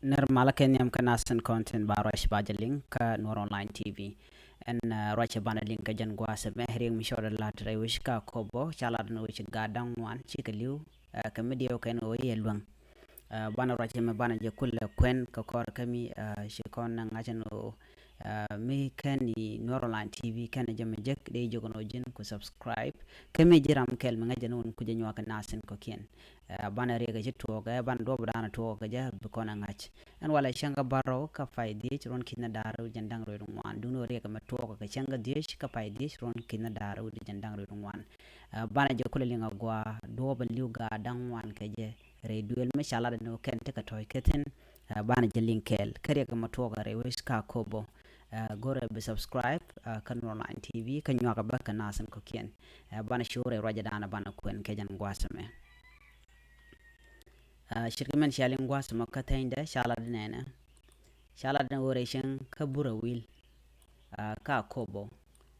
Nirmala kenyam kanasan content barash bajaling ka Nur Online TV. En racha bana link ka jan gwasa mehring mishoda la trewish ka kobo chalad no wich gadang wan chikaliu ka medio ken o yelwang. Bana racha me bana je kulle kwen ka kor kami shikon na ngachano mi kani Nur Online TV kana jame jek de jogono jin ku subscribe kami jiram kel me ngajanon ku janyo ka nasan ko kien. Bana rega jitu ga ban do bana to ga ja bikona ngach an wala shanga baro ka faidi ron kina daru jandang ro wan duno rega ma to ga shanga dish ka faidi ron kina daru jandang ro wan bana je kula linga gwa do ban liu ga dang wan ka je re duel me shala no ken te ka toy keten bana je linkel kare ga ma to ga re wis ka kobo gore be subscribe kan online tv kan nyoga ba kana san ko kien bana shure raja dana bana kwen ke jan gwasame shirkimen shalin gwas makatainda shalad nena shalad na oration kabura wil ka kobo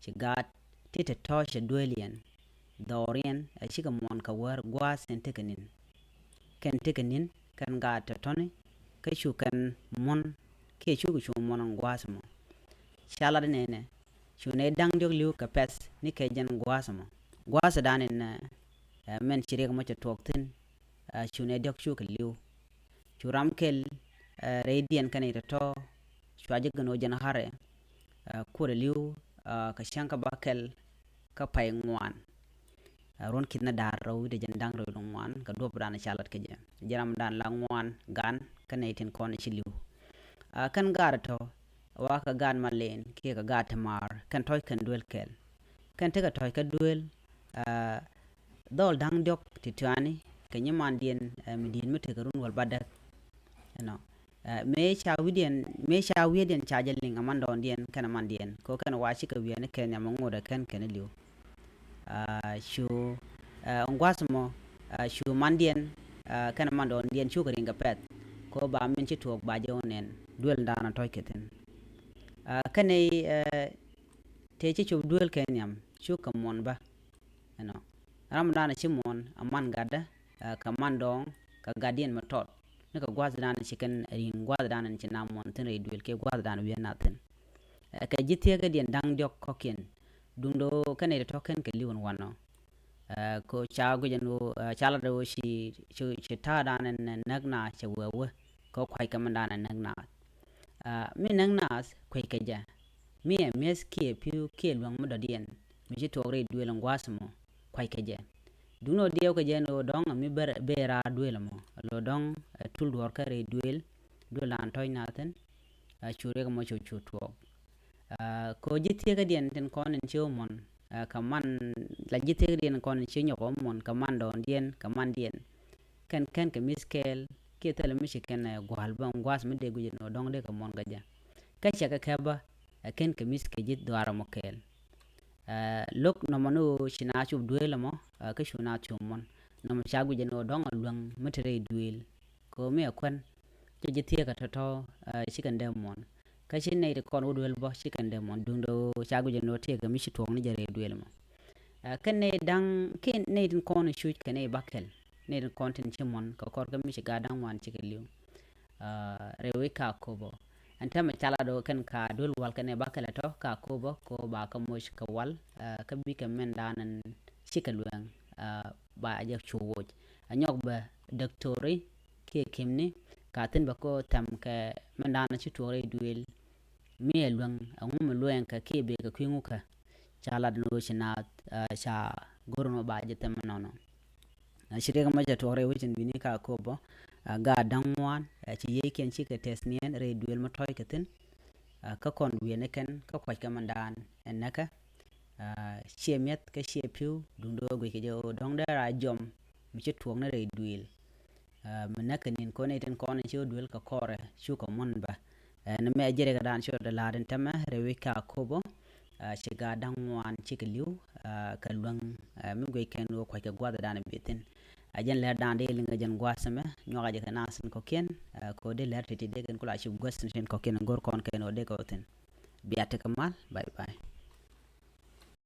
shigat tita tosha duelian dorian shiga mon ka war gwas en tekenin kan ga ta toni ka shukan mon ke shugu shu mon gwas mo shalad nena shune dang jog liu ka pes ni ke jan gwas mo gwas danin men shirega mo ta toktin shune dok shu liu churam kel radian kanita to shwaje gano jana hare kure liu ka shanka bakel ka pay ngwan ron kitna dar raw de jan dang raw ngwan ka do brana chalat ke jaram dan la ngwan gan kanitin kon chi liu kan gar to wa ka gan malen ke ka gat mar kan toy kan duel kel kan te ka toy ka duel dol dang dok titani kanyaman dien midin mete karun wal badak no me cha widien cha jaling amando dien kana man dien ko kana washi ka wiene kenya mangoda kan kana liu shu ngwasmo shu man dien kana mando dien shu karinga pet ko ba min chi tok ba jonen duel dana toy keten kane te chi chu duel kenyam shu kamon ba no ram dana chimon aman gada kamandong ka gadien matot nika gwaz dana chicken rin gwaz dana ni namon tin re duel ke gwaz dana wi natin ka jitie ga dien dang jok kokin dundo kane de token ke liwon wano ko chago jeno chala do shi ta dana nagna chewewe ko kwai kamandana nagna mi nagna kwai ka ja mi mes ke piu ke lwang mo dien mi ji to re duel ngwasmo kwai ka ja duno dieu ka jeno dong mi bera duel mo lo dong tul dor ka re duel an toy naten chure ko mo chu to ko jitie ka dien ten kon en chomon kaman la jitie ka dien kon chi nyoko mon kaman don dien kaman dien kan ka miskel ke tele mi shiken gwal ban gwas mi de guje no dong de ka mon gaja ka cha ka ba ken ka miske jit dwara mo kel lok no manu shina chu duel mo ka shuna chomon no chagu jeno dong luang metere duel ko me kwan ke jitie ka to chicken demon ka chin ne kon duel bo chicken demon dundo chagu jeno te ga mi shitong ni jare duel mo kan ne dang ken ne din kon shu ke ne bakel ne din content chimon ka kor ga mi shiga dang wan chicken liu rewe ka kobo anta me chala do kan ka dul wal kan e bakala to ka kobo ko ba ka mosh ka wal ka bi ka men danan chicken luang ba ajak chuwoj anyok ba doctori ke kimni katin ba ko tam ka mandana chi tore duel mi elwang ngum luen ka ke be ka kwingu ka chala no china cha gorno ba jetem nono shire ga maja tore wicin bini ka kobo ga dangwan chi yeken chi ka tesnien re duel ma toy katin ka kon wiene ken ka kwaj ka mandan enaka chiemiet ka chiepiu dundo go ke jo dong da jom mi chi tuong na re duel menaka nin ko ne ten kon chi duel ka kore chu ko mon ba na me jere ga dan cho da laden tama re we ka kobo chi ga dangwan chi ka liu ka luang mi go ken wo kwaj ka gwada dan bitin ajen le dan de linga jen gwasame nyoga je kana sin ko ken ko de le titi de ken kula chi gwasin ko ken gor kon ken o de ko ten biate kamal bye bye